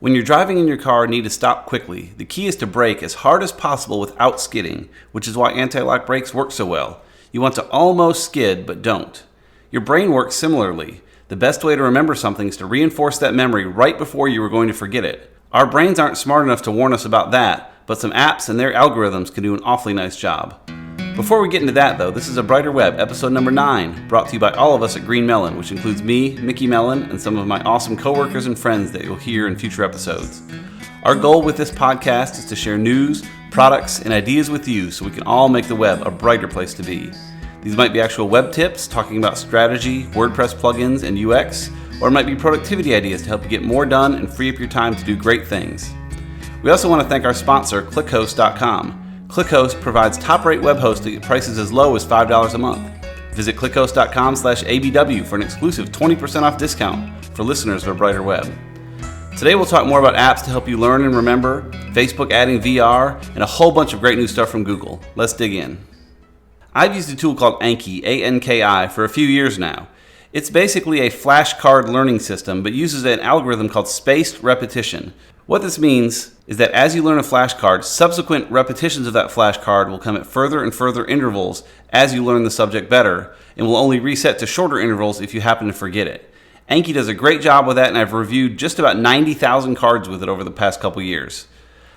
When you're driving in your car and need to stop quickly, the key is to brake as hard as possible without skidding, which is why anti-lock brakes work so well. You want to almost skid, but don't. Your brain works similarly. The best way to remember something is to reinforce that memory right before you were going to forget it. Our brains aren't smart enough to warn us about that, but some apps and their algorithms can do an awfully nice job. Before we get into that though, this is A Brighter Web, episode number 9, brought to you by all of us at Green Melon, which includes me, Mickey Mellon, and some of my awesome coworkers and friends that you'll hear in future episodes. Our goal with this podcast is to share news, products, and ideas with you so we can all make the web a brighter place to be. These might be actual web tips, talking about strategy, WordPress plugins, and UX, or it might be productivity ideas to help you get more done and free up your time to do great things. We also want to thank our sponsor, ClickHost.com. ClickHost provides top-rate web hosting at prices as low as $5 a month. Visit clickhost.com/ABW for an exclusive 20% off discount for listeners of A Brighter Web. Today we'll talk more about apps to help you learn and remember, Facebook adding VR, and a whole bunch of great new stuff from Google. Let's dig in. I've used a tool called Anki, A-N-K-I, for a few years now. It's basically a flashcard learning system, but uses an algorithm called spaced repetition. What this means is that as you learn a flashcard, subsequent repetitions of that flashcard will come at further and further intervals as you learn the subject better, and will only reset to shorter intervals if you happen to forget it. Anki does a great job with that, and I've reviewed just about 90,000 cards with it over the past couple years.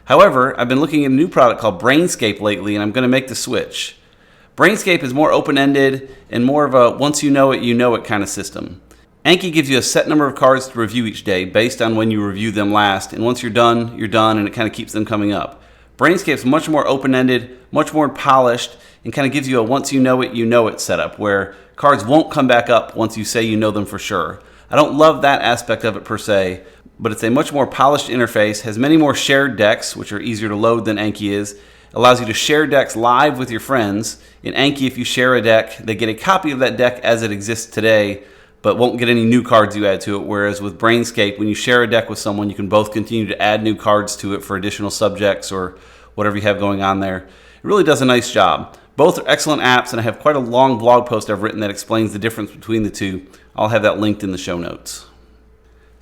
However, I've been looking at a new product called Brainscape lately, and I'm going to make the switch. Brainscape is more open-ended and more of a once you know it kind of system. Anki gives you a set number of cards to review each day based on when you reviewed them last, and once you're done, and it kind of keeps them coming up. Brainscape's much more open-ended, much more polished, and kind of gives you a once you know it setup where cards won't come back up once you say you know them for sure. I don't love that aspect of it per se, but it's a much more polished interface, has many more shared decks, which are easier to load than Anki is, allows you to share decks live with your friends. In Anki, if you share a deck, they get a copy of that deck as it exists today, but won't get any new cards you add to it, whereas with Brainscape, when you share a deck with someone, you can both continue to add new cards to it for additional subjects or whatever you have going on there. It really does a nice job. Both are excellent apps, and I have quite a long blog post I've written that explains the difference between the two. I'll have that linked in the show notes.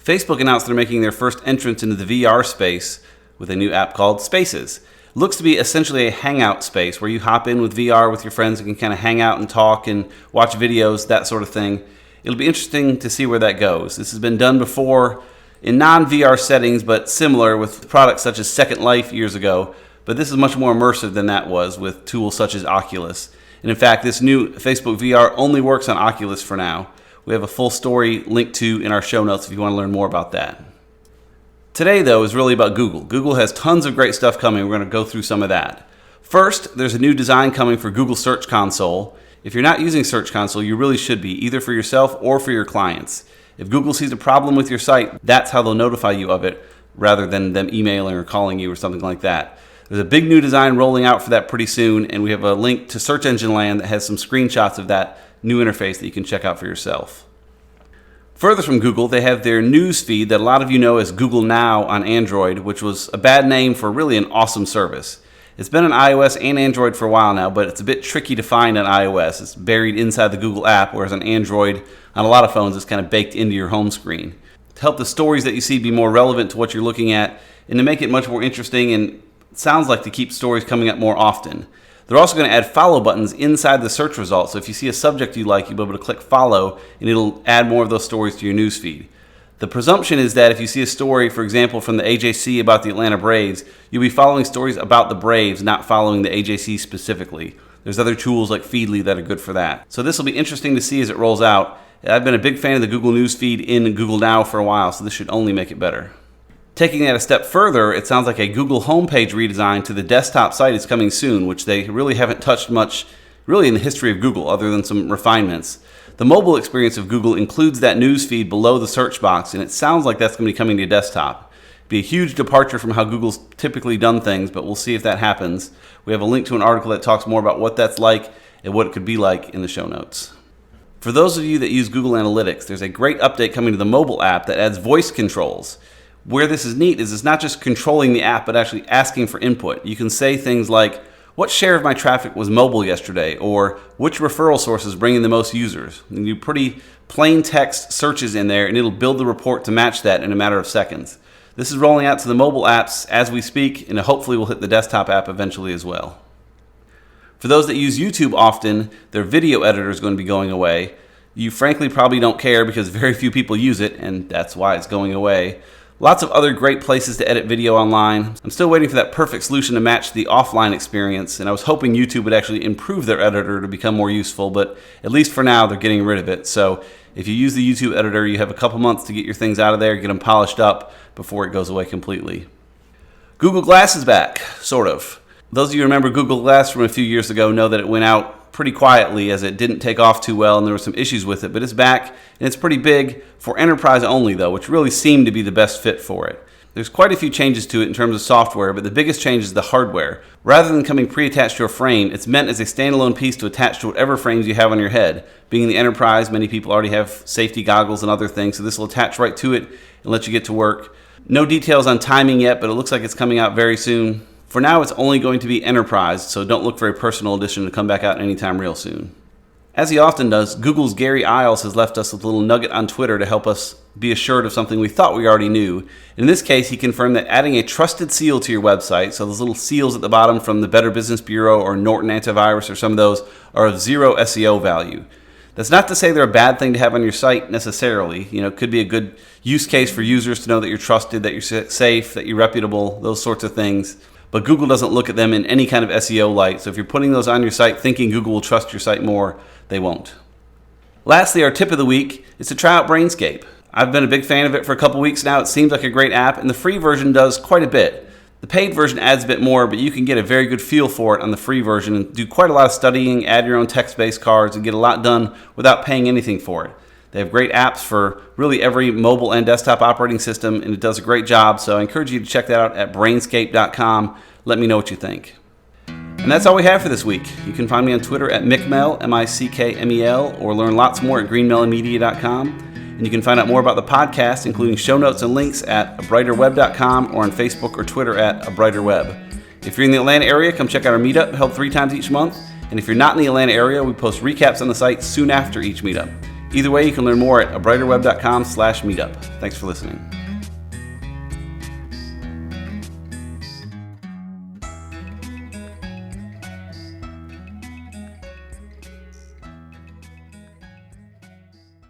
Facebook announced they're making their first entrance into the VR space with a new app called Spaces. It looks to be essentially a hangout space where you hop in with VR with your friends and can kind of hang out and talk and watch videos, that sort of thing. It'll be interesting to see where that goes. This has been done before in non-VR settings, but similar with products such as Second Life years ago. But this is much more immersive than that was with tools such as Oculus. And in fact, this new Facebook VR only works on Oculus for now. We have a full story linked to in our show notes if you want to learn more about that. Today, though, is really about Google. Google has tons of great stuff coming. We're going to go through some of that. First, there's a new design coming for Google Search Console. If you're not using Search Console, you really should be, either for yourself or for your clients. If Google sees a problem with your site, that's how they'll notify you of it, rather than them emailing or calling you or something like that. There's a big new design rolling out for that pretty soon, and we have a link to Search Engine Land that has some screenshots of that new interface that you can check out for yourself. Further from Google, they have their news feed that a lot of you know as Google Now on Android, which was a bad name for really an awesome service. It's been on iOS and Android for a while now, but it's a bit tricky to find on iOS. It's buried inside the Google app, whereas on Android, on a lot of phones, it's kind of baked into your home screen. To help the stories that you see be more relevant to what you're looking at, and to make it much more interesting, and it sounds like to keep stories coming up more often. They're also going to add follow buttons inside the search results, so if you see a subject you like, you'll be able to click follow, and it'll add more of those stories to your newsfeed. The presumption is that if you see a story, for example, from the AJC about the Atlanta Braves, you'll be following stories about the Braves, not following the AJC specifically. There's other tools like Feedly that are good for that. So this will be interesting to see as it rolls out. I've been a big fan of the Google News feed in Google Now for a while, so this should only make it better. Taking that a step further, it sounds like a Google homepage redesign to the desktop site is coming soon, which they really haven't touched much really in the history of Google, other than some refinements. The mobile experience of Google includes that news feed below the search box, and it sounds like that's going to be coming to desktop. It'd be a huge departure from how Google's typically done things, but we'll see if that happens. We have a link to an article that talks more about what that's like and what it could be like in the show notes. For those of you that use Google Analytics, there's a great update coming to the mobile app that adds voice controls. Where this is neat is it's not just controlling the app, but actually asking for input. You can say things like, what share of my traffic was mobile yesterday? Or which referral source is bringing the most users? You do pretty plain text searches in there, and it'll build the report to match that in a matter of seconds. This is rolling out to the mobile apps as we speak, and hopefully will hit the desktop app eventually as well. For those that use YouTube often, their video editor is going to be going away. You frankly probably don't care because very few people use it, and that's why it's going away. Lots of other great places to edit video online. I'm still waiting for that perfect solution to match the offline experience, and I was hoping YouTube would actually improve their editor to become more useful, but at least for now, they're getting rid of it. So if you use the YouTube editor, you have a couple months to get your things out of there, get them polished up before it goes away completely. Google Glass is back, sort of. Those of you who remember Google Glass from a few years ago know that it went out pretty quietly as it didn't take off too well and there were some issues with it, but it's back and it's pretty big for enterprise only though, which really seemed to be the best fit for it. There's quite a few changes to it in terms of software, but the biggest change is the hardware. Rather than coming pre-attached to a frame, it's meant as a standalone piece to attach to whatever frames you have on your head. Being in the enterprise, many people already have safety goggles and other things, so this will attach right to it and let you get to work. No details on timing yet, but it looks like it's coming out very soon. For now, it's only going to be enterprise, so don't look for a personal edition to come back out anytime real soon. As he often does, Google's Gary Iles has left us with a little nugget on Twitter to help us be assured of something we thought we already knew. In this case, he confirmed that adding a trusted seal to your website, so those little seals at the bottom from the Better Business Bureau or Norton Antivirus or some of those, are of zero SEO value. That's not to say they're a bad thing to have on your site necessarily. It could be a good use case for users to know that you're trusted, that you're safe, that you're reputable, those sorts of things. But Google doesn't look at them in any kind of SEO light, so if you're putting those on your site thinking Google will trust your site more, they won't. Lastly, our tip of the week is to try out Brainscape. I've been a big fan of it for a couple weeks now. It seems like a great app, and the free version does quite a bit. The paid version adds a bit more, but you can get a very good feel for it on the free version and do quite a lot of studying, add your own text-based cards, and get a lot done without paying anything for it. They have great apps for really every mobile and desktop operating system, and it does a great job, so I encourage you to check that out at brainscape.com. Let me know what you think. And that's all we have for this week. You can find me on Twitter at Mickmel, M-I-C-K-M-E-L, or learn lots more at greenmelonmedia.com. And you can find out more about the podcast, including show notes and links at abrighterweb.com or on Facebook or Twitter at abrighterweb. If you're in the Atlanta area, come check out our meetup held 3 times each month. And if you're not in the Atlanta area, we post recaps on the site soon after each meetup. Either way, you can learn more at abrighterweb.com/meetup. Thanks for listening.